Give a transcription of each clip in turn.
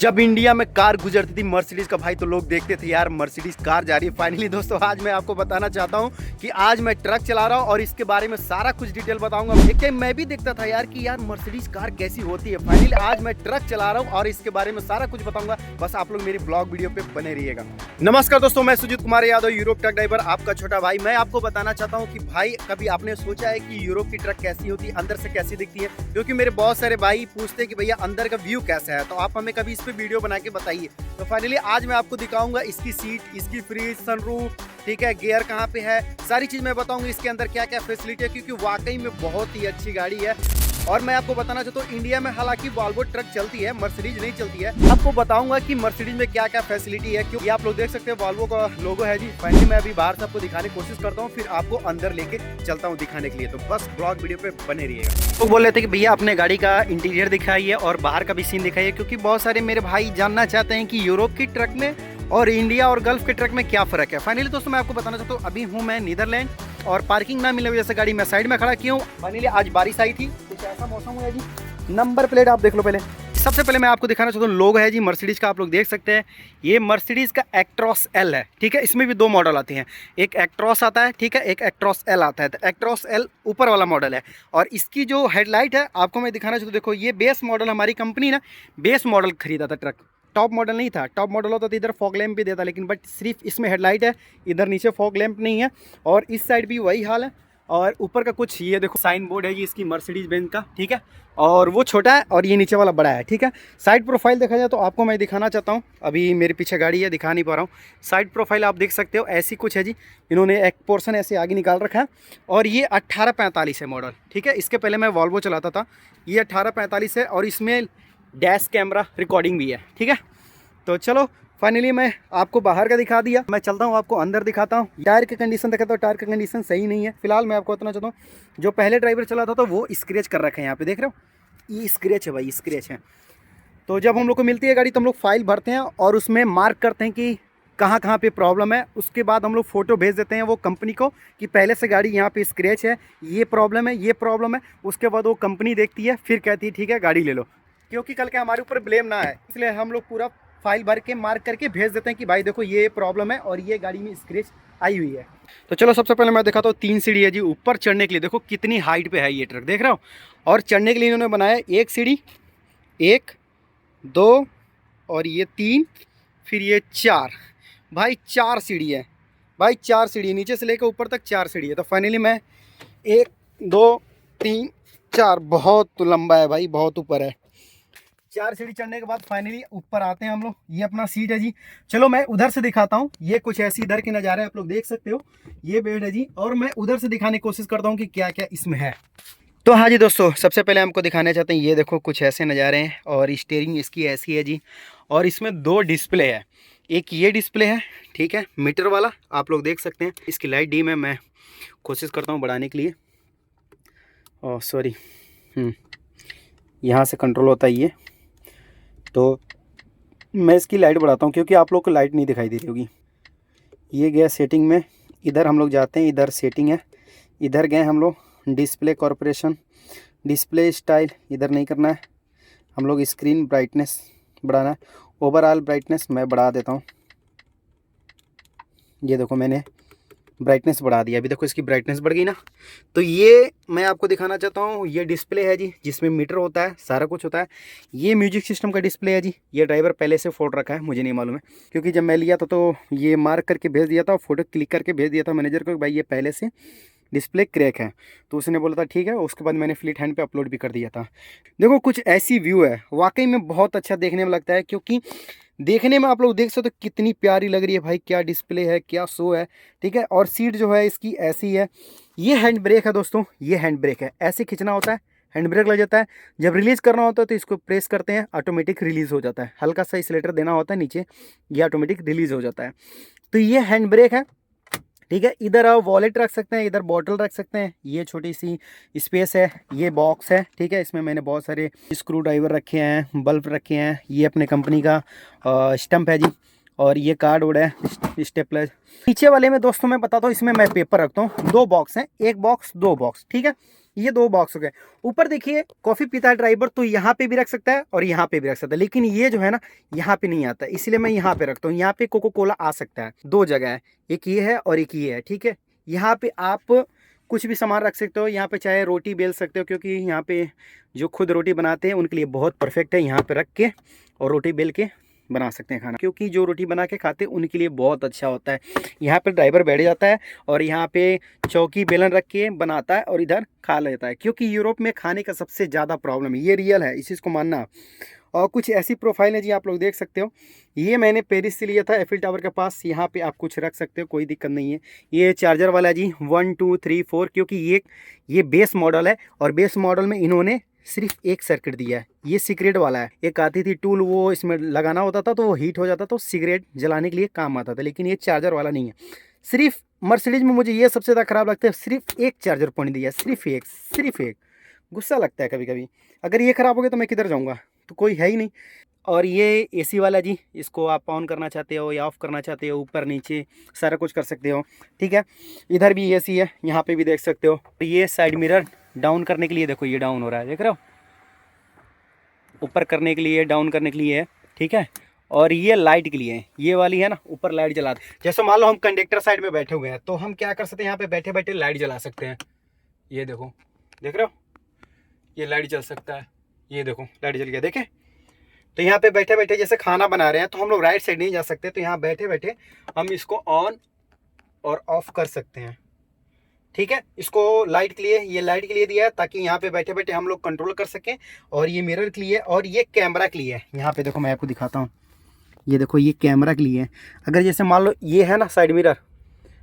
जब इंडिया में कार गुजरती थी मर्सिडीज का भाई तो लोग देखते थे यार मर्सिडीज कार जा रही है। फाइनली दोस्तों आज मैं आपको बताना चाहता हूं कि आज मैं ट्रक चला रहा हूं और इसके बारे में सारा कुछ डिटेल बताऊंगा। एक टाइम मैं भी देखता था यार कि यार मर्सिडीज कार कैसी होती है। फाइनली आज मैं ट्रक चला रहा हूं और इसके बारे में सारा कुछ बताऊंगा। बस आप लोग मेरी ब्लॉग वीडियो पे बने रहिएगा। नमस्कार दोस्तों, मैं Sujeet Kumar Yadav, Europe truck driver, आपका छोटा भाई। मैं आपको बताना चाहता हूँ कि भाई कभी आपने सोचा है कि यूरोप की ट्रक कैसी होती है, अंदर से कैसी दिखती है? क्योंकि मेरे बहुत सारे भाई पूछते हैं कि भैया अंदर का व्यू कैसा है, तो आप हमें कभी इस पे वीडियो बना के बताइए। तो फाइनली आज मैं आपको दिखाऊंगा इसकी सीट, इसकी फ्रिज, सनरूफ, ठीक है, गियर कहाँ पे है, सारी चीज मैं बताऊंगा इसके अंदर क्या क्या फैसिलिटी है। क्योंकि वाकई में बहुत ही अच्छी गाड़ी है। और मैं आपको बताना चाहता हूँ इंडिया में हालांकि वॉल्वो ट्रक चलती है, मर्सिडीज नहीं चलती है। आपको बताऊंगा कि मर्सिडीज में क्या क्या फैसिलिटी है। क्योंकि आप लोग देख सकते हैं वॉल्वो का लोगो है जी। फाइनली मैं अभी बाहर से आपको दिखाने की कोशिश करता हूँ, फिर आपको अंदर लेके चलता हूँ दिखाने के लिए। तो बस ब्लॉग वीडियो पे बने रहिएगा। लोग बोल रहे थे कि भैया अपने गाड़ी का इंटीरियर दिखाइए और बाहर का भी सीन दिखाइए, क्योंकि बहुत सारे मेरे भाई जानना चाहते हैं कि यूरोप की ट्रक में और इंडिया और गल्फ के ट्रक में क्या फ़र्क है। फाइनली दोस्तों मैं आपको बताना चाहता हूँ, अभी हूँ मैं नीदरलैंड और पार्किंग ना मिले वजह से गाड़ी मैं साइड में खड़ा किया हूँ। फाइनली आज बारिश आई थी, कुछ ऐसा मौसम हुआ है जी। नंबर प्लेट आप देख लो पहले। सबसे पहले मैं आपको दिखाना चाहता हूँ लोगो है जी मर्सिडीज़ का, आप लोग देख सकते हैं। ये मर्सिडीज़ का एक्ट्रॉस एल है, ठीक है। इसमें भी दो मॉडल आते हैं, एक एक्ट्रॉस आता है, ठीक है, एक एक्ट्रॉस एल आता है। तो एक्ट्रॉस एल ऊपर वाला मॉडल है और इसकी जो हेडलाइट है आपको मैं दिखाना चाहता हूँ। देखो ये बेस मॉडल, हमारी कंपनी ना बेस मॉडल खरीदा था ट्रक, टॉप मॉडल नहीं था। टॉप मॉडल होता तो इधर फॉग लैंप भी देता, लेकिन बट सिर्फ इसमें हेडलाइट है, इधर नीचे फॉग लैंप नहीं है। और इस साइड भी वही हाल है। और ऊपर का कुछ ये देखो साइन बोर्ड है जी इसकी मर्सिडीज बेंज का, ठीक है। और वो छोटा है और ये नीचे वाला बड़ा है, ठीक है। साइड प्रोफाइल देखा जाए तो आपको मैं दिखाना चाहता हूँ। अभी मेरे पीछे गाड़ी है, दिखा नहीं पा रहा हूँ। साइड प्रोफाइल आप देख सकते हो, ऐसी कुछ है जी। इन्होंने एक पोर्शन ऐसे आगे निकाल रखा है और ये 1845 है मॉडल, ठीक है। इसके पहले मैं वॉल्वो चलाता था, ये 1845 है और इसमें डैश कैमरा रिकॉर्डिंग भी है, ठीक है। तो चलो फाइनली मैं आपको बाहर का दिखा दिया, मैं चलता हूँ आपको अंदर दिखाता हूँ। टायर की कंडीशन देखा तो टायर की कंडीशन सही नहीं है। फिलहाल मैं आपको बताना चाहता हूँ, जो पहले ड्राइवर चला था तो वो स्क्रैच कर रखे हैं, यहाँ पे देख रहे हो, ये स्क्रैच है भाई, स्क्रैच है। तो जब हम लोग को मिलती है गाड़ी तो हम लोग फाइल भरते हैं और उसमें मार्क करते हैं कि कहाँ कहाँ पे प्रॉब्लम है। उसके बाद हम लोग फ़ोटो भेज देते हैं वो कंपनी को कि पहले से गाड़ी यहाँ पे स्क्रैच है, ये प्रॉब्लम है, ये प्रॉब्लम है। उसके बाद वो कंपनी देखती है, फिर कहती है ठीक है गाड़ी ले लो। क्योंकि कल के हमारे ऊपर ब्लेम ना है, इसलिए हम लोग पूरा फाइल भर के मार्क करके भेज देते हैं कि भाई देखो ये प्रॉब्लम है और ये गाड़ी में स्क्रैच आई हुई है। तो चलो सबसे पहले मैं दिखाता हूँ 3 सीढ़ी है जी ऊपर चढ़ने के लिए। देखो कितनी हाइट पे है ये ट्रक, देख रहा हो। और चढ़ने के लिए इन्होंने बनाया एक सीढ़ी, 1 2 और ये 3, फिर ये 4। भाई 4 सीढ़ी है भाई, 4 सीढ़ी, नीचे से लेकर ऊपर तक 4 सीढ़ी है। तो फाइनली मैं 1 2 3 4, बहुत लंबा है भाई, बहुत ऊपर है। 4 सीढ़ी चढ़ने के बाद फाइनली ऊपर आते हैं हम लोग। ये अपना सीट है जी। चलो मैं उधर से दिखाता हूँ, ये कुछ ऐसी इधर के नज़ारे आप लोग देख सकते हो। ये बेड है जी और मैं उधर से दिखाने की कोशिश करता हूँ कि क्या क्या इसमें है। तो हाँ जी दोस्तों, सबसे पहले हमको दिखाना चाहते हैं, ये देखो कुछ ऐसे नज़ारे हैं और स्टीयरिंग इसकी ऐसी है जी। और इसमें 2 डिस्प्ले है, एक ये डिस्प्ले है, ठीक है, मीटर वाला, आप लोग देख सकते हैं। इसकी लाइट डीम है, मैं कोशिश करता हूँ बढ़ाने के लिए। ओह सॉरी, यहाँ से कंट्रोल होता है ये। तो मैं इसकी लाइट बढ़ाता हूँ क्योंकि आप लोग को लाइट नहीं दिखाई दे रही होगी। ये गया सेटिंग में, इधर हम लोग जाते हैं, इधर सेटिंग है, इधर गए हम लोग डिस्प्ले कॉर्पोरेशन, डिस्प्ले स्टाइल, इधर नहीं करना है हम लोग, स्क्रीन ब्राइटनेस बढ़ाना है। ओवरऑल ब्राइटनेस मैं बढ़ा देता हूँ। ये देखो मैंने ब्राइटनेस बढ़ा दिया, अभी देखो इसकी ब्राइटनेस बढ़ गई ना। तो ये मैं आपको दिखाना चाहता हूँ, ये डिस्प्ले है जी जिसमें मीटर होता है, सारा कुछ होता है। ये म्यूजिक सिस्टम का डिस्प्ले है जी। ये ड्राइवर पहले से फोड़ रखा है, मुझे नहीं मालूम है, क्योंकि जब मैं लिया था तो ये मार्क करके भेज दिया था, फोटो क्लिक करके भेज दिया था मैनेजर को, भाई ये पहले से डिस्प्ले क्रैक है। तो उसने बोला था ठीक है, उसके बाद मैंने फ्लीट हैंड पे अपलोड भी कर दिया था। देखो कुछ ऐसी व्यू है, वाकई में बहुत अच्छा देखने में लगता है। क्योंकि देखने में आप लोग देख सकते हो कितनी प्यारी लग रही है भाई, क्या डिस्प्ले है, क्या शो है, ठीक है। और सीट जो है इसकी ऐसी है। ये हैंड ब्रेक है दोस्तों, ये हैंड ब्रेक है, ऐसे खींचना होता है, हैंड ब्रेक लग जाता है। जब रिलीज़ करना होता है तो इसको प्रेस करते हैं, ऑटोमेटिक रिलीज़ हो जाता है। हल्का सा एक्सीलरेटर देना होता है नीचे, ये ऑटोमेटिक रिलीज़ हो जाता है। तो ये हैंड ब्रेक है, ठीक है। इधर आप वॉलेट रख सकते हैं, इधर बॉटल रख सकते हैं। ये छोटी सी स्पेस है, ये बॉक्स है, ठीक है। इसमें मैंने बहुत सारे स्क्रू ड्राइवर रखे हैं, बल्ब रखे हैं। ये अपने कंपनी का स्टंप है जी। और ये कार्ड वोड है, स्टेपलर। नीचे वाले में दोस्तों मैं बताता हूँ, इसमें मैं पेपर रखता हूँ। 2 बॉक्स हैं, 1 बॉक्स 2 बॉक्स, ठीक है। ये दो बॉक्स हो गए। ऊपर देखिए कॉफी पीता है ड्राइवर तो यहाँ पे भी रख सकता है और यहाँ पे भी रख सकता है, लेकिन ये जो है ना यहाँ पे नहीं आता, इसलिए मैं यहाँ पे रखता हूँ। यहाँ पे कोको कोला आ सकता है, दो जगह है, एक ये है और एक ये है, ठीक है। यहाँ पे आप कुछ भी सामान रख सकते हो, यहाँ पे चाहे रोटी बेल सकते हो, क्योंकि यहाँ पे जो खुद रोटी बनाते हैं उनके लिए बहुत परफेक्ट है। यहाँ पे रख के और रोटी बेल के बना सकते हैं खाना, क्योंकि जो रोटी बना के खाते हैं उनके लिए बहुत अच्छा होता है। यहाँ पे ड्राइवर बैठ जाता है और यहाँ पे चौकी बेलन रख के बनाता है और इधर खा लेता है, क्योंकि यूरोप में खाने का सबसे ज़्यादा प्रॉब्लम है, ये रियल है, इस चीज़ को मानना। और कुछ ऐसी प्रोफाइल है जी, आप लोग देख सकते हो। ये मैंने पेरिस से लिया था, एफिल टावर के पास। यहाँ पे आप कुछ रख सकते हो, कोई दिक्कत नहीं है। ये चार्जर वाला है जी, 1 2 3 4, क्योंकि ये बेस मॉडल है और बेस मॉडल में इन्होंने सिर्फ एक सर्किट दिया है। ये सिगरेट वाला है, एक आती थी टूल, वो इसमें लगाना होता था तो वो हीट हो जाता तो सिगरेट जलाने के लिए काम आता था, लेकिन ये चार्जर वाला नहीं है। सिर्फ मर्सिडीज में मुझे ये सबसे ज़्यादा ख़राब लगता है, सिर्फ एक चार्जर पॉइंट दिया है, सिर्फ एक। गुस्सा लगता है कभी कभी, अगर ये ख़राब हो गया तो मैं किधर जाऊँगा, तो कोई है ही नहीं। और ये एसी वाला जी, इसको आप ऑन करना चाहते हो या ऑफ़ करना चाहते हो, ऊपर नीचे सारा कुछ कर सकते हो, ठीक है। इधर भी एसी है, यहाँ पे भी देख सकते हो। ये साइड मिरर डाउन करने के लिए, देखो ये डाउन हो रहा है, देख रहे हो, ऊपर करने के लिए, डाउन करने के लिए है, ठीक है। और ये लाइट के लिए है, ये वाली है ना, ऊपर लाइट जलाते, जैसे मान लो हम कंडक्टर साइड में बैठे हुए हैं तो हम क्या कर सकते हैं, यहाँ पे बैठे बैठे लाइट जला सकते हैं। ये देखो, देख रहे हो, ये लाइट जल सकता है, ये देखो लाइट जल गया, देखे। तो यहाँ पे बैठे बैठे जैसे खाना बना रहे हैं तो हम लोग राइट साइड नहीं जा सकते, तो यहाँ बैठे बैठे हम इसको ऑन और ऑफ कर सकते हैं, ठीक है। इसको लाइट के लिए, ये लाइट के लिए दिया है ताकि यहाँ पे बैठे बैठे हम लोग कंट्रोल कर सकें। और ये मिरर के लिए और ये कैमरा के लिए है। यहाँ पे देखो मैं आपको दिखाता हूँ, ये देखो ये कैमरा के लिए है। अगर जैसे मान लो ये है ना साइड मिरर,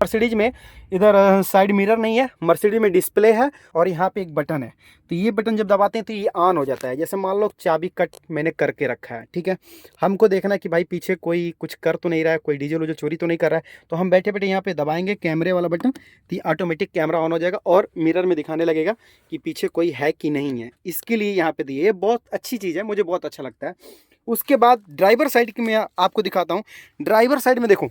मर्सिडीज में इधर साइड मिरर नहीं है, मर्सिडीज में डिस्प्ले है और यहाँ पे एक बटन है, तो ये बटन जब दबाते हैं तो ये ऑन हो जाता है। जैसे मान लो चाबी कट मैंने करके रखा है, ठीक है, हमको देखना है कि भाई पीछे कोई कुछ कर तो नहीं रहा है, कोई डीजल चोरी तो नहीं कर रहा है, तो हम बैठे बैठे यहाँ पे दबाएंगे कैमरे वाला बटन, तो ये ऑटोमेटिक कैमरा ऑन हो जाएगा और मिरर में दिखाने लगेगा कि पीछे कोई है कि नहीं है। इसके लिए यहाँ पे दिए, ये बहुत अच्छी चीज़ है, मुझे बहुत अच्छा लगता है। उसके बाद ड्राइवर साइड की मैं आपको दिखाता हूँ। ड्राइवर साइड में देखो,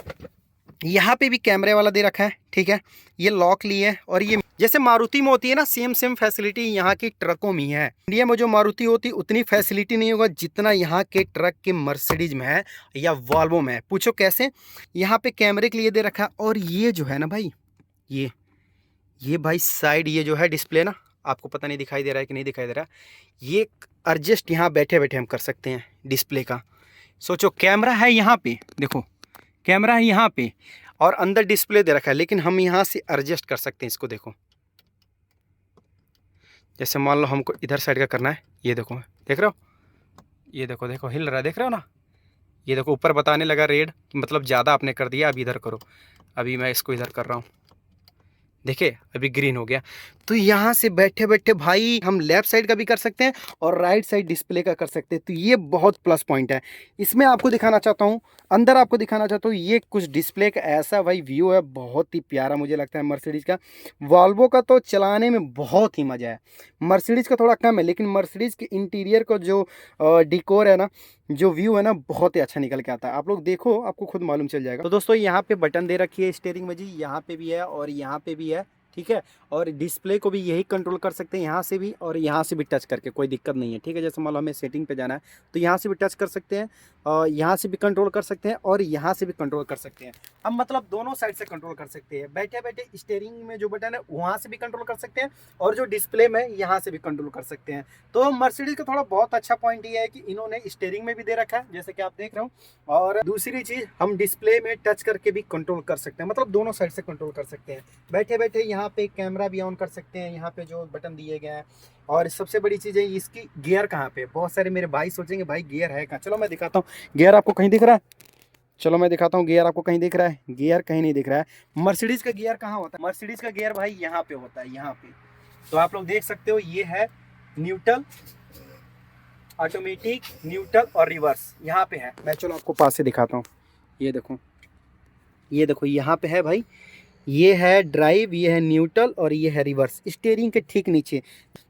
यहाँ पे भी कैमरे वाला दे रखा है, ठीक है, ये लॉक लिए है। और ये जैसे मारुति में होती है ना, सेम फैसिलिटी यहाँ की ट्रकों में है। इंडिया में जो मारुति होती है उतनी फैसिलिटी नहीं होगा जितना यहाँ के ट्रक के मर्सिडीज में है या वॉल्वो में है। पूछो कैसे, यहाँ पे कैमरे के लिए दे रखा है। और ये जो है ना भाई, ये भाई साइड, ये जो है डिस्प्ले ना, आपको पता नहीं दिखाई दे रहा है कि नहीं दिखाई दे रहा, ये एडजस्ट यहाँ बैठे बैठे हम कर सकते हैं डिस्प्ले का। सोचो कैमरा है यहाँ पे, देखो कैमरा है यहाँ पे और अंदर डिस्प्ले दे रखा है, लेकिन हम यहाँ से एडजस्ट कर सकते हैं इसको। देखो जैसे मान लो हमको इधर साइड का करना है, ये देखो, देख रहे हो, ये देखो देखो हिल रहा है, देख रहे हो ना, ये देखो ऊपर बताने लगा रेड, मतलब ज़्यादा आपने कर दिया, अभी इधर करो। अभी मैं इसको इधर कर रहा हूँ, देखे अभी ग्रीन हो गया। तो यहाँ से बैठे बैठे भाई हम लेफ्ट साइड का भी कर सकते हैं और राइट साइड डिस्प्ले का कर सकते हैं। तो ये बहुत प्लस पॉइंट है। इसमें आपको दिखाना चाहता हूँ, अंदर आपको दिखाना चाहता हूँ, ये कुछ डिस्प्ले का ऐसा भाई व्यू है, बहुत ही प्यारा मुझे लगता है मर्सिडीज़ का। वॉल्वो का तो चलाने में बहुत ही मज़ा है, मर्सिडीज़ का थोड़ा कम है, लेकिन मर्सिडीज़ के इंटीरियर का जो डिकोर है ना, जो व्यू है ना, बहुत ही अच्छा निकल के आता है। आप लोग देखो, आपको खुद मालूम चल जाएगा। तो दोस्तों यहाँ पे बटन दे रखी है स्टीयरिंग में जी, यहाँ पे भी है और यहाँ पे भी है, ठीक है। और डिस्प्ले को भी यही कंट्रोल कर सकते हैं, यहाँ से भी और यहाँ से भी टच करके, कोई दिक्कत नहीं है, ठीक है। जैसे मान लो हमें सेटिंग पे जाना है तो यहाँ से भी टच कर सकते हैं और यहाँ से भी कंट्रोल कर सकते हैं और यहाँ से भी कंट्रोल कर सकते हैं। हम मतलब दोनों साइड से कंट्रोल कर सकते हैं। बैठे बैठे स्टीयरिंग में जो बटन है वहाँ से भी कंट्रोल कर सकते हैं और जो डिस्प्ले में यहाँ से भी कंट्रोल कर सकते हैं। तो मर्सिडीज का थोड़ा बहुत अच्छा पॉइंट ये है कि इन्होंने स्टीयरिंग में भी दे रखा है, जैसे कि आप देख रहे हो। और दूसरी चीज़, हम डिस्प्ले में टच करके भी कंट्रोल कर सकते हैं, मतलब दोनों साइड से कंट्रोल कर सकते हैं। बैठे बैठे यहाँ पे कैमरा भी ऑन कर सकते हैं, यहाँ पे जो बटन दिए गए हैं। और सबसे बड़ी चीज़ है इसकी गियर कहाँ पे। बहुत सारे मेरे भाई सोचेंगे भाई गियर है कहाँ, चलो मैं दिखाता हूँ। गियर आपको कहीं दिख रहा है, चलो मैं दिखाता हूँ। गियर आपको कहीं दिख रहा है, गियर कहीं नहीं दिख रहा है। मर्सिडीज़ का गियर कहाँ होता है, मर्सिडीज़ का गियर भाई यहाँ पे होता है, यहाँ पे। तो आप लोग देख सकते हो, ये है न्यूट्रल, ऑटोमेटिक, न्यूट्रल और रिवर्स यहाँ पे है। मैं चलो आपको पास से दिखाता हूँ, ये देखो, ये देखो यहाँ पे है भाई, ये है ड्राइव, ये है न्यूट्रल और ये है रिवर्स। स्टीयरिंग के ठीक नीचे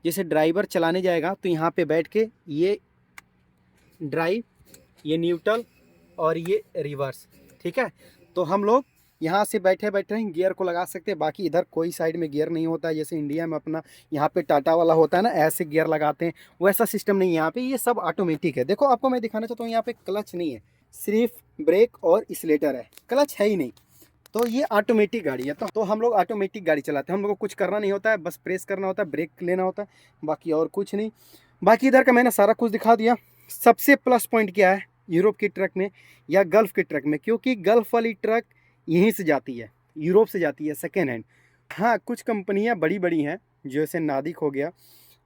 जैसे ड्राइवर चलाने जाएगा तो यहाँ पे बैठ के ये ड्राइव, ये न्यूट्रल और ये रिवर्स, ठीक है। तो हम लोग यहाँ से बैठे बैठे ही गियर को लगा सकते हैं। बाकी इधर कोई साइड में गियर नहीं होता है, जैसे इंडिया में अपना यहाँ पे टाटा वाला होता है ना, ऐसे गियर लगाते हैं, वैसा सिस्टम नहीं है यहाँ पे। ये सब ऑटोमेटिक है। देखो आपको मैं दिखाना चाहता हूँ, यहाँ पे क्लच नहीं है, सिर्फ ब्रेक और एक्सीलेटर है, क्लच है ही नहीं। तो ये ऑटोमेटिक गाड़ी है। तो हम लोग ऑटोमेटिक गाड़ी चलाते हैं, हम लोग को कुछ करना नहीं होता है, बस प्रेस करना होता है, ब्रेक लेना होता है, बाकी और कुछ नहीं। बाकी इधर का मैंने सारा कुछ दिखा दिया। सबसे प्लस पॉइंट क्या है यूरोप की ट्रक में या गल्फ़ के ट्रक में, क्योंकि गल्फ़ वाली ट्रक यहीं से जाती है, यूरोप से जाती है सेकेंड हैंड। हाँ, कुछ कंपनियाँ बड़ी बड़ी हैं, जैसे नादिक हो गया,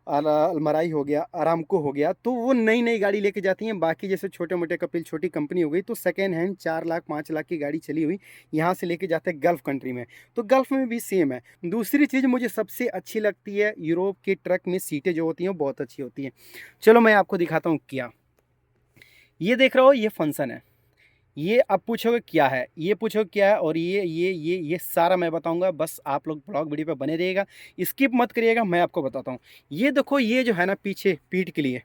अलमराई हो गया, अरामको हो गया, तो वो नई नई गाड़ी लेके जाती हैं। बाकी जैसे छोटे मोटे कपिल छोटी कंपनी हो गई, तो सेकेंड हैंड 4 लाख 5 लाख की गाड़ी चली हुई यहाँ से लेके जाते हैं गल्फ़ कंट्री में। तो गल्फ़ में भी सेम है। दूसरी चीज़ मुझे सबसे अच्छी लगती है यूरोप के ट्रक में, सीटें जो होती हैं बहुत अच्छी होती हैं। चलो मैं आपको दिखाता हूँ क्या। ये देख रहे हो, ये फंक्शन है। ये अब पूछोगे क्या है, ये पूछोगे क्या है, और ये सारा मैं बताऊंगा। बस आप लोग ब्लॉग वीडियो पे बने रहिएगा, स्किप मत करिएगा, मैं आपको बताता हूँ। ये देखो, ये जो है ना पीछे पीठ के लिए,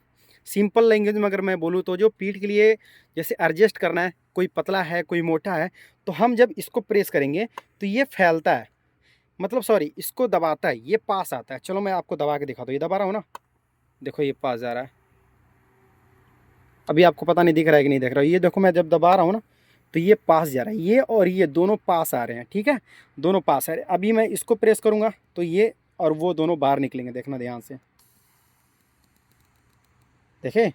सिंपल लैंग्वेज में अगर मैं बोलूँ तो जो पीठ के लिए जैसे एडजस्ट करना है, कोई पतला है कोई मोटा है, तो हम जब इसको प्रेस करेंगे तो ये फैलता है, मतलब सॉरी इसको दबाता है, ये पास आता है। चलो मैं आपको दबा के दिखाता हूँ, ये दबा रहा हूँ ना, देखो ये पास जा रहा है। अभी आपको पता नहीं दिख रहा है कि नहीं दिख रहा है, ये देखो मैं जब दबा रहा हूँ ना तो ये पास जा रहा है, ये और ये दोनों पास आ रहे हैं, ठीक है, दोनों पास आ रहे हैं। अभी मैं इसको प्रेस करूँगा तो ये और वो दोनों बाहर निकलेंगे, देखना ध्यान से, देखे,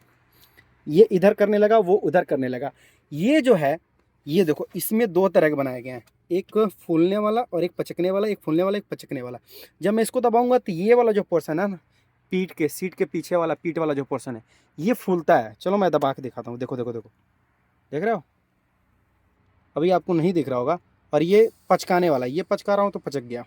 ये इधर करने लगा वो उधर करने लगा। ये जो है, ये देखो इसमें दो तरह के बनाए गए हैं, एक फूलने वाला और एक पचकने वाला, एक फूलने वाला एक पचकने वाला। जब मैं इसको दबाऊंगा तो ये वाला जो पोर्सन है ना, पीठ के सीट के पीछे वाला पीठ वाला जो पोर्सन है, ये फूलता है। चलो मैं दबा के दिखाता हूँ, देखो देखो देखो, देख रहे हो, अभी आपको नहीं दिख रहा होगा। और ये पचकाने वाला, ये पचका रहा हूँ तो पचक गया,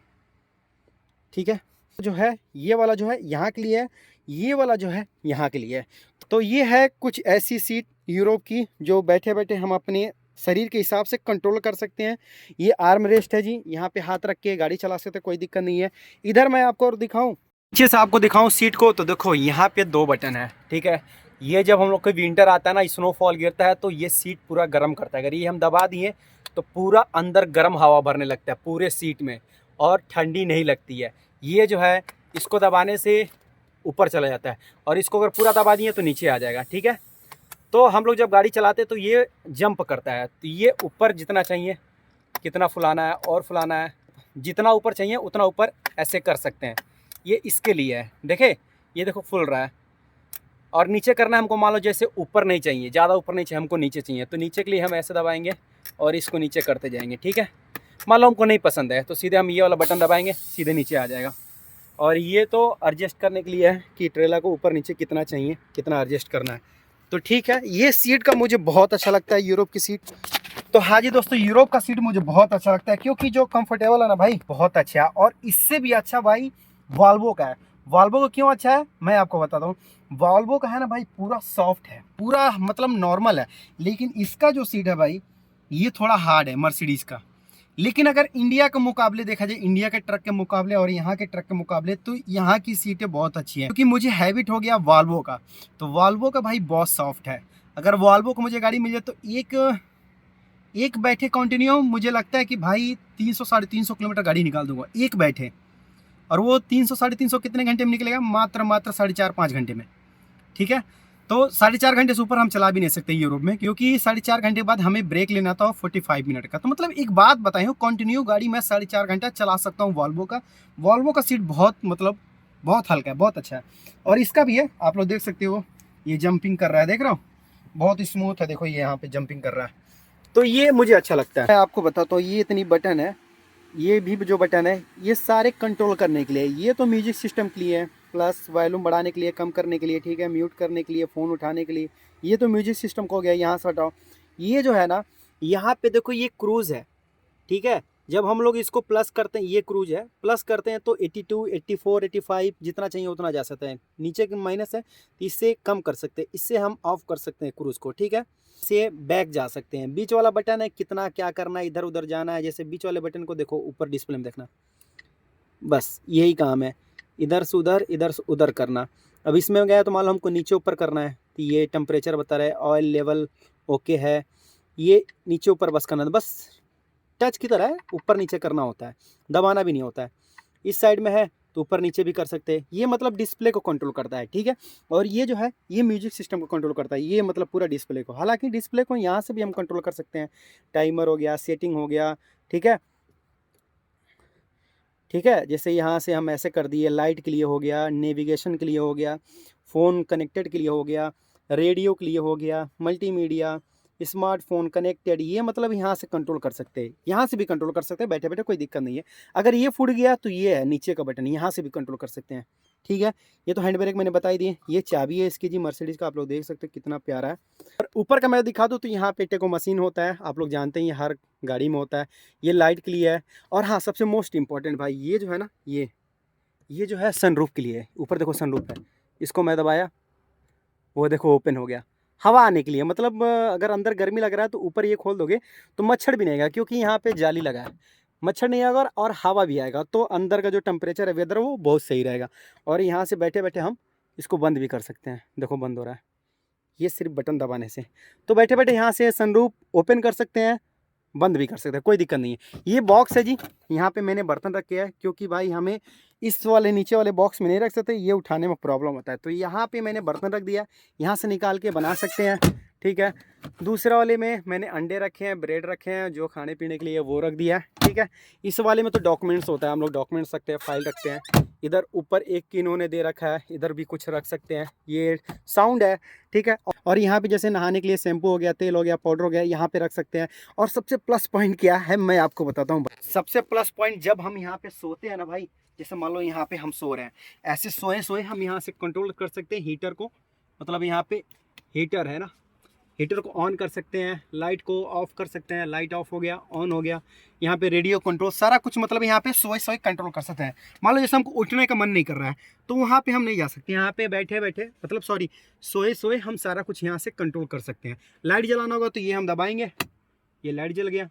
ठीक है। जो है ये वाला जो है यहाँ के लिए है, ये वाला जो है यहाँ के लिए है। तो ये है कुछ ऐसी सीट यूरोप की जो बैठे बैठे हम अपने शरीर के हिसाब से कंट्रोल कर सकते हैं। ये आर्म रेस्ट है जी, यहाँ पे हाथ रख के गाड़ी चला सकते, कोई दिक्कत नहीं है। इधर मैं आपको और दिखाऊं, पीछे से आपको दिखाऊं सीट को, तो देखो यहाँ पे 2 बटन है, ठीक है। ये जब हम लोग को विंटर आता है ना, स्नोफॉल गिरता है, तो ये सीट पूरा गर्म करता है। अगर ये हम दबा दिए तो पूरा अंदर गर्म हवा भरने लगता है पूरे सीट में, और ठंडी नहीं लगती है। ये जो है इसको दबाने से ऊपर चला जाता है, और इसको अगर पूरा दबा दिए तो नीचे आ जाएगा, ठीक है। तो हम लोग जब गाड़ी चलाते हैं तो ये जंप करता है, तो ये ऊपर जितना चाहिए कितना फुलाना है और फुलाना है, जितना ऊपर चाहिए उतना ऊपर ऐसे कर सकते हैं। ये इसके लिए है, देखे ये देखो फुल रहा है। और नीचे करना है हमको, मान लो जैसे ऊपर नहीं चाहिए, ज़्यादा ऊपर नहीं चाहिए, हमको नीचे चाहिए, तो नीचे के लिए हम ऐसे दबाएंगे और इसको नीचे करते जाएंगे, ठीक है। मान लो हमको नहीं पसंद है तो सीधे हम ये वाला बटन दबाएंगे, सीधे नीचे आ जाएगा। और ये तो एडजस्ट करने के लिए है कि ट्रेलर को ऊपर नीचे कितना चाहिए, कितना एडजस्ट करना है, तो ठीक है। ये सीट का मुझे बहुत अच्छा लगता है, यूरोप की सीट। तो हाँ जी दोस्तों, यूरोप का सीट मुझे बहुत अच्छा लगता है, क्योंकि जो कंफर्टेबल है ना भाई, बहुत अच्छा है। और इससे भी अच्छा भाई वॉल्वो का है। वॉल्वो का क्यों अच्छा है मैं आपको बताता हूँ। वॉल्वो का है ना भाई, पूरा सॉफ्ट है, पूरा मतलब नॉर्मल है, लेकिन इसका जो सीट है भाई, ये थोड़ा हार्ड है मर्सिडीज का। लेकिन अगर इंडिया के मुकाबले देखा जाए, इंडिया के ट्रक के मुकाबले और यहाँ के ट्रक के मुकाबले, तो यहाँ की सीटें बहुत अच्छी हैं, क्योंकि मुझे हैबिट हो गया वॉल्वो का। तो वॉल्वो का भाई बहुत सॉफ्ट है। अगर वॉल्वो को मुझे गाड़ी मिल जाए तो एक बैठे कंटिन्यू मुझे लगता है कि भाई 300 साढ़े 300 किलोमीटर गाड़ी निकाल दूंगा एक बैठे। और वो 300 साढ़े 300 कितने घंटे में निकलेगा, मात्र 4.5 घंटे में, ठीक है। तो 4.5 घंटे से ऊपर हम चला भी नहीं सकते यूरोप में, क्योंकि 4.5 घंटे बाद हमें ब्रेक लेना था 45 मिनट का। तो मतलब एक बात बताई हूँ, कंटिन्यू गाड़ी मैं 4.5 घंटा चला सकता हूँ वॉल्वो का सीट बहुत मतलब बहुत हल्का है, बहुत अच्छा है। और इसका भी है, आप लोग देख सकते हो, ये जंपिंग कर रहा है, देख रहा हूँ, बहुत स्मूथ है, देखो ये यहाँ पे जंपिंग कर रहा है। तो ये मुझे अच्छा लगता है। मैं आपको बताता हूँ, ये इतनी बटन है, ये भी जो बटन है ये सारे कंट्रोल करने के लिए। ये तो म्यूजिक सिस्टम के लिए है, प्लस वॉल्यूम बढ़ाने के लिए, कम करने के लिए, ठीक है, म्यूट करने के लिए, फ़ोन उठाने के लिए। ये तो म्यूजिक सिस्टम को हो गया, यहाँ से हटाओ। ये जो है ना, यहाँ पे देखो ये क्रूज़ है, ठीक है। जब हम लोग इसको प्लस करते हैं, ये क्रूज है, प्लस करते हैं तो 82, 84, 85 जितना चाहिए उतना जा सकता है। नीचे के माइनस है तो इससे कम कर सकते हैं, इससे हम ऑफ कर सकते हैं क्रूज को, ठीक है। से बैक जा सकते हैं। बीच वाला बटन है कितना क्या करना है, इधर उधर जाना है। जैसे बीच वाले बटन को देखो ऊपर डिस्प्ले में देखना, बस यही काम है, इधर से उधर करना। अब इसमें गया तो मान लो हमको नीचे ऊपर करना है, तो ये टेम्परेचर बता रहा है, ऑयल लेवल ओके है, ये नीचे ऊपर बस करना है, बस टच की तरह है, ऊपर नीचे करना होता है, दबाना भी नहीं होता है। इस साइड में है तो ऊपर नीचे भी कर सकते हैं। ये मतलब डिस्प्ले को कंट्रोल करता है, ठीक है। और ये जो है ये म्यूजिक सिस्टम को कंट्रोल करता है, ये मतलब पूरा डिस्प्ले को। हालांकि डिस्प्ले को यहाँ से भी हम कंट्रोल कर सकते हैं, टाइमर हो गया, सेटिंग हो गया, ठीक है। ठीक है, जैसे यहाँ से हम ऐसे कर दिए, लाइट के लिए हो गया, नेविगेशन के लिए हो गया, फ़ोन कनेक्टेड के लिए हो गया, रेडियो के लिए हो गया, मल्टीमीडिया, स्मार्टफोन कनेक्टेड, ये मतलब यहाँ से कंट्रोल कर सकते हैं, यहाँ से भी कंट्रोल कर सकते हैं बैठे बैठे, कोई दिक्कत नहीं है। अगर ये फूट गया तो ये है नीचे का बटन, यहाँ से भी कंट्रोल कर सकते हैं, ठीक है। ये तो हैंड ब्रेक मैंने बता ही दिए। ये चाबी है इसकी जी, मर्सिडीज़ का, आप लोग देख सकते हैं कितना प्यारा है। और ऊपर का मैं दिखा दूँ तो यहाँ पे टेको मशीन होता है, आप लोग जानते हैं ये हर गाड़ी में होता है। ये लाइट के लिए है। और हाँ, सबसे मोस्ट इम्पॉर्टेंट भाई, ये जो है ना, ये जो है सनरूफ के लिए है। ऊपर देखो सनरूफ है, इसको मैं दबाया, वो देखो ओपन हो गया, हवा आने के लिए। मतलब अगर अंदर गर्मी लग रहा है तो ऊपर ये खोल दोगे तो मच्छर भी नहीं आएगा, क्योंकि यहाँ पे जाली लगा है, मच्छर नहीं आएगा और हवा भी आएगा, तो अंदर का जो टेम्परेचर है, वेदर, वो बहुत सही रहेगा। और यहाँ से बैठे बैठे हम इसको बंद भी कर सकते हैं, देखो बंद हो रहा है, ये सिर्फ बटन दबाने से। तो बैठे बैठे यहाँ से सनरूफ ओपन कर सकते हैं, बंद भी कर सकते हैं, कोई दिक्कत नहीं है। ये बॉक्स है जी, यहाँ पे मैंने बर्तन रखे हैं, क्योंकि भाई हमें इस वाले नीचे वाले बॉक्स में नहीं रख सकते, ये उठाने में प्रॉब्लम होता है। तो यहाँ पे मैंने बर्तन रख दिया, यहाँ से निकाल के बना सकते हैं, ठीक है। दूसरे वाले में मैंने अंडे रखे हैं, ब्रेड रखे हैं, जो खाने पीने के लिए वो रख दिया है, ठीक है। इस वाले में तो डॉक्यूमेंट्स होता है, हम लोग डॉक्यूमेंट्स रखते हैं, फाइल रखते हैं। इधर ऊपर एक की इन्होंने दे रखा है, इधर भी कुछ रख सकते हैं, ये साउंड है, ठीक है। और यहाँ पे जैसे नहाने के लिए शैम्पू हो गया, तेल हो गया, पाउडर हो गया, यहाँ पे रख सकते हैं। और सबसे प्लस पॉइंट क्या है मैं आपको बताता हूँ। सबसे प्लस पॉइंट, जब हम यहाँ पे सोते हैं ना भाई, जैसे मान लो यहाँ पे हम सो रहे हैं, ऐसे सोए सोए हम यहाँ से कंट्रोल कर सकते हैं हीटर को। मतलब यहाँ पे हीटर है ना, हीटर को ऑन कर सकते हैं, लाइट को ऑफ कर सकते हैं, लाइट ऑफ हो गया, ऑन हो गया। यहाँ पे रेडियो कंट्रोल, सारा कुछ मतलब यहाँ पे सोए सोए कंट्रोल कर सकते हैं। मान लो जैसे हमको उठने का मन नहीं कर रहा है तो वहाँ पे हम नहीं जा सकते, यहाँ पे बैठे बैठे, मतलब सॉरी, सोए सोए हम सारा कुछ यहाँ से कंट्रोल कर सकते हैं। लाइट जलाना होगा तो ये हम दबाएंगे, ये लाइट जल गया,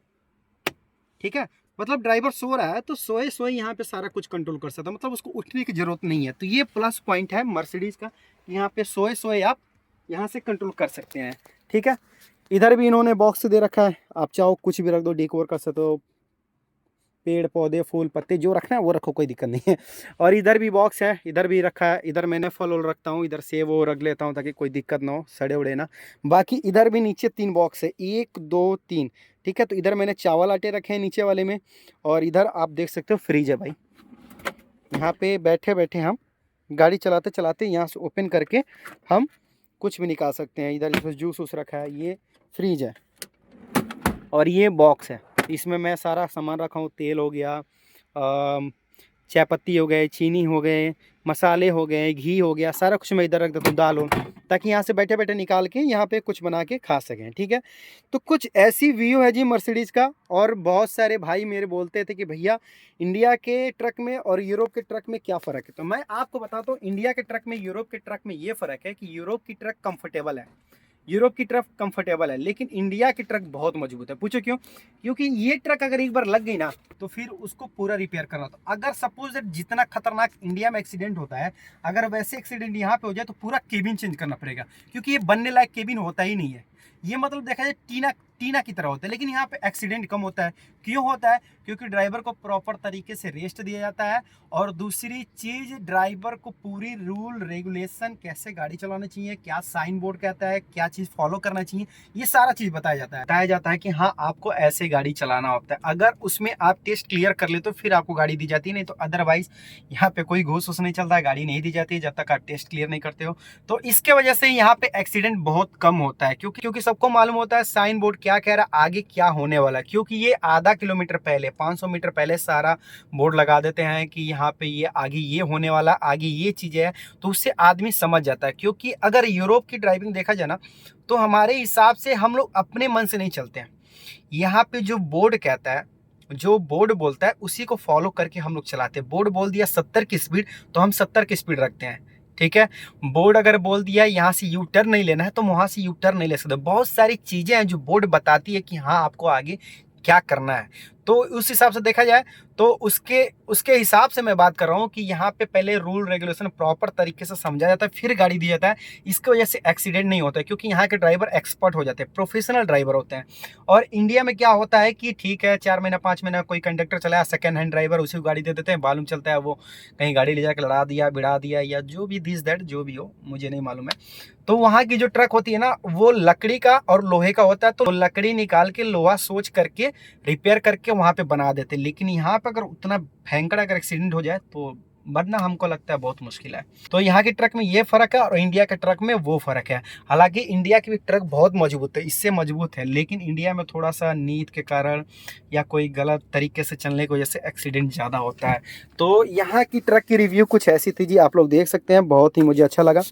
ठीक है। मतलब ड्राइवर सो रहा है तो सोए सोए यहाँ पे सारा कुछ कंट्रोल कर सकता है, मतलब उसको उठने की जरूरत नहीं है। तो ये प्लस पॉइंट है मर्सिडीज़ का, यहाँ पे सोए सोए आप यहाँ से कंट्रोल कर सकते हैं, ठीक है। इधर भी इन्होंने बॉक्स दे रखा है, आप चाहो कुछ भी रख दो, डेकोर कर सकते हो, पेड़ पौधे फूल पत्ते जो रखना है वो रखो, कोई दिक्कत नहीं है। और इधर भी बॉक्स है, इधर भी रखा है, इधर मैंने फल वल रखता हूँ, इधर सेब वो रख लेता हूँ ताकि कोई दिक्कत ना हो, सड़े उड़े ना। बाकी इधर भी नीचे 3 बॉक्स है, 1 2 3, ठीक है। तो इधर मैंने चावल आटे रखे हैं नीचे वाले में, और इधर आप देख सकते हो फ्रिज है भाई। यहाँ पे बैठे बैठे हम गाड़ी चलाते चलाते यहाँ से ओपन करके हम कुछ भी निकाल सकते हैं। इधर इसमें जूस वूस रखा है, ये फ्रिज है। और ये बॉक्स है, इसमें मैं सारा सामान रखा हूँ, तेल हो गया, चाय पत्ती हो गए, चीनी हो गए, मसाले हो गए, घी हो गया, सारा कुछ मैं इधर रख देता हूँ, दाल हो, ताकि यहाँ से बैठे बैठे निकाल के यहाँ पे कुछ बना के खा सकें, ठीक है। तो कुछ ऐसी व्यू है जी मर्सिडीज़ का। और बहुत सारे भाई मेरे बोलते थे कि भैया इंडिया के ट्रक में और यूरोप के ट्रक में क्या फ़र्क है। तो मैं आपको बताता हूँ, इंडिया के ट्रक में यूरोप के ट्रक में ये फ़र्क है कि यूरोप की ट्रक कंफर्टेबल है, यूरोप की ट्रक कंफर्टेबल है, लेकिन इंडिया की ट्रक बहुत मजबूत है। पूछो क्यों? क्योंकि ये ट्रक अगर एक बार लग गई ना तो फिर उसको पूरा रिपेयर करना। तो अगर सपोज जितना खतरनाक इंडिया में एक्सीडेंट होता है, अगर वैसे एक्सीडेंट यहाँ पे हो जाए तो पूरा केबिन चेंज करना पड़ेगा, क्योंकि ये बनने लायक केबिन होता ही नहीं है। ये मतलब देखा जाए टीना की तरह होता है, लेकिन यहाँ पे एक्सीडेंट कम होता है। क्यों होता है? क्योंकि ड्राइवर को प्रॉपर तरीके से रेस्ट दिया जाता है, और दूसरी चीज़ ड्राइवर को पूरी रूल रेगुलेशन, कैसे गाड़ी चलाना चाहिए, क्या साइन बोर्ड कहता है, क्या चीज़ फॉलो करना चाहिए, ये सारा चीज़ बताया जाता है कि हाँ आपको ऐसे गाड़ी चलाना होता है। अगर उसमें आप टेस्ट क्लियर कर ले तो फिर आपको गाड़ी दी जाती है, नहीं तो अदरवाइज यहाँ पे कोई घूस वूस नहीं चलता है, गाड़ी नहीं दी जाती है जब तक आप टेस्ट क्लियर नहीं करते हो। तो इसके वजह से यहाँ पे एक्सीडेंट बहुत कम होता है, क्योंकि सबको मालूम होता है साइन बोर्ड क्या कह रहा है, आगे क्या होने वाला है। क्योंकि ये आधा किलोमीटर पहले, 500 मीटर पहले सारा बोर्ड लगा देते हैं कि यहाँ पे ये आगे ये होने वाला, आगे ये चीज़ें है, तो उससे आदमी समझ जाता है। क्योंकि अगर यूरोप की ड्राइविंग देखा जाए ना तो हमारे हिसाब से हम लोग अपने मन से नहीं चलते हैं। यहाँ पे जो बोर्ड कहता है, जो बोर्ड बोलता है उसी को फॉलो करके हम लोग चलाते हैं। बोर्ड बोल दिया 70 की स्पीड तो हम 70 की स्पीड रखते हैं, ठीक है। बोर्ड अगर बोल दिया यहाँ से यू टर्न नहीं लेना है तो वहाँ से यू टर्न नहीं ले सकते। बहुत सारी चीज़ें हैं जो बोर्ड बताती है कि हाँ आपको आगे क्या करना है। तो उस हिसाब से देखा जाए तो उसके उसके हिसाब से मैं बात कर रहा हूँ कि यहाँ पे पहले रूल रेगुलेशन प्रॉपर तरीके से समझा जाता है, फिर गाड़ी दी जाता है। इसकी वजह से एक्सीडेंट नहीं होता है, क्योंकि यहाँ के ड्राइवर एक्सपर्ट हो जाते हैं, प्रोफेशनल ड्राइवर होते हैं। और इंडिया में क्या होता है कि ठीक है 4 महीना 5 महीना कोई कंडक्टर चलाया, सेकेंड हैंड ड्राइवर उसी को गाड़ी दे देते हैं, मालूम चलता है वो कहीं गाड़ी ले जाकर लड़ा दिया, बिड़ा दिया, या जो भी दिस दैट जो भी हो मुझे नहीं मालूम है। तो वहाँ की जो ट्रक होती है ना, वो लकड़ी का और लोहे का होता है, तो लकड़ी निकाल के लोहा सोच करके रिपेयर करके वहाँ पे बना देते। लेकिन यहाँ पे अगर उतना भयंकर अगर एक्सीडेंट हो जाए तो मरना हमको लगता है बहुत मुश्किल है। तो यहाँ की ट्रक में ये फर्क है और इंडिया के ट्रक में वो फर्क है। हालांकि इंडिया की भी ट्रक बहुत मजबूत है, इससे मजबूत है, लेकिन इंडिया में थोड़ा सा नींद के कारण या कोई गलत तरीके से चलने की वजह से एक्सीडेंट ज़्यादा होता है। तो यहाँ की ट्रक की रिव्यू कुछ ऐसी थी जी, आप लोग देख सकते हैं, बहुत ही मुझे अच्छा लगा।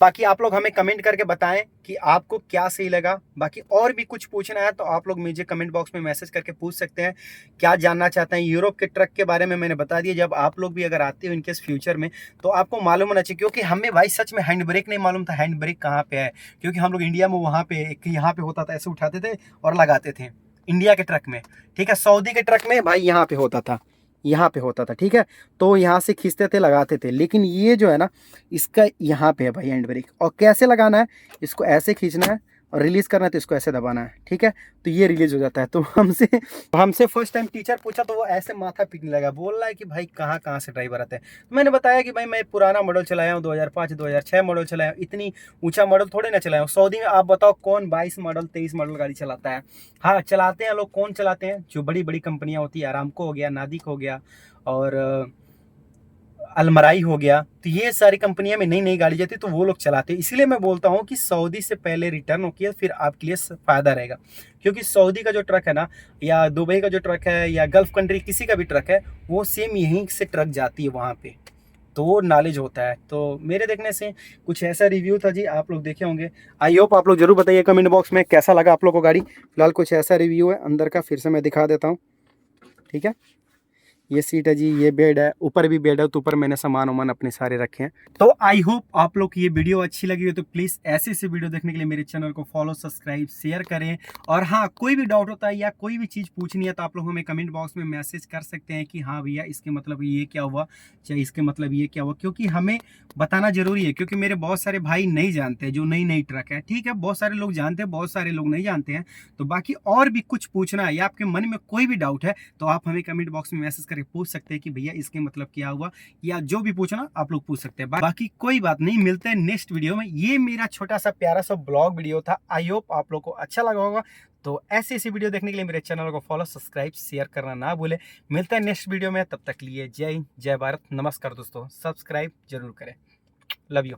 बाकी आप लोग हमें कमेंट करके बताएं कि आपको क्या सही लगा। बाकी और भी कुछ पूछना है तो आप लोग मुझे कमेंट बॉक्स में मैसेज करके पूछ सकते हैं, क्या जानना चाहते हैं। यूरोप के ट्रक के बारे में मैंने बता दिया, जब आप लोग भी अगर आते हो इनकेस फ्यूचर में तो आपको मालूम होना चाहिए, क्योंकि हमें भाई सच में हैंड ब्रेक नहीं मालूम था, हैंड ब्रेक कहाँ पे है। क्योंकि हम लोग इंडिया में वहाँ पे एक यहाँ पे होता था, ऐसे उठाते थे और लगाते थे इंडिया के ट्रक में, ठीक है। सऊदी के ट्रक में भाई यहाँ पे होता था, यहाँ पे होता था, ठीक है। तो यहाँ से खींचते थे, लगाते थे। लेकिन ये जो है ना, इसका यहाँ पे है भाई हैंड ब्रेक, और कैसे लगाना है, इसको ऐसे खींचना है और रिलीज करना है, तो इसको ऐसे दबाना है, ठीक है। तो ये रिलीज हो जाता है। तो हमसे फर्स्ट टाइम टीचर पूछा तो वो ऐसे माथा पीटने लगा, बोल रहा है कि भाई कहाँ कहाँ से ड्राइवर आते हैं। तो मैंने बताया कि भाई मैं पुराना मॉडल चलाया हूँ, 2005 2006 मॉडल चलाया हूँ, इतनी ऊंचा मॉडल थोड़े ना चलाया हूँ। सऊदी में आप बताओ कौन 22 मॉडल 23 मॉडल गाड़ी चलाता है। हाँ चलाते हैं लोग, कौन चलाते हैं, जो बड़ी बड़ी कंपनियां होती है, अरामको हो गया, नादिक हो गया और अलमराई हो गया, तो ये सारी कंपनियां में नई नई गाड़ी जाती है तो वो लोग चलाते हैं। इसीलिए मैं बोलता हूँ कि सऊदी से पहले रिटर्न होकर फिर आपके लिए फायदा रहेगा। क्योंकि सऊदी का जो ट्रक है ना, या दुबई का जो ट्रक है, या गल्फ कंट्री किसी का भी ट्रक है, वो सेम यहीं से ट्रक जाती है वहाँ पे, तो वो नॉलेज होता है। तो मेरे देखने से कुछ ऐसा रिव्यू था जी, आप लोग देखे होंगे। आई होप आप लोग जरूर बताइए कमेंट बॉक्स में कैसा लगा आप लोग को गाड़ी। फिलहाल कुछ ऐसा रिव्यू है अंदर का, फिर से मैं दिखा देता हूँ, ठीक है। ये सीट है जी, ये बेड है, ऊपर भी बेड है, तो ऊपर मैंने सामान वामान अपने सारे रखे हैं। तो आई होप आप लोग की ये वीडियो अच्छी लगी हो, तो प्लीज ऐसे ऐसे वीडियो देखने के लिए मेरे चैनल को फॉलो सब्सक्राइब शेयर करें। और हाँ, कोई भी डाउट होता है या कोई भी चीज पूछनी है तो आप लोग हमें कमेंट बॉक्स में मैसेज कर सकते हैं कि हाँ भैया इसके मतलब ये क्या हुआ, चाहे इसके मतलब ये क्या हुआ, क्योंकि हमें बताना जरूरी है। क्योंकि मेरे बहुत सारे भाई नहीं जानते, जो नई नई ट्रक है, ठीक है, बहुत सारे लोग जानते हैं, बहुत सारे लोग नहीं जानते हैं। तो बाकी और भी कुछ पूछना है या आपके मन में कोई भी डाउट है तो आप हमें कमेंट बॉक्स में मैसेज करके पूछ सकते हैं कि भैया इसके मतलब क्या हुआ, या जो भी पूछना आप लोग पूछ सकते हैं। बाकी कोई बात नहीं, मिलते हैं नेक्स्ट वीडियो में। ये मेरा छोटा सा प्यारा सा ब्लॉग वीडियो था, आई होप आप लोग को अच्छा लगा होगा। तो ऐसी ऐसी वीडियो देखने के लिए मेरे चैनल को फॉलो सब्सक्राइब शेयर करना ना भूले। मिलते हैं नेक्स्ट वीडियो में, तब तक लिए जय हिंद जय भारत, नमस्कार दोस्तों, सब्सक्राइब जरूर करें, लव यू।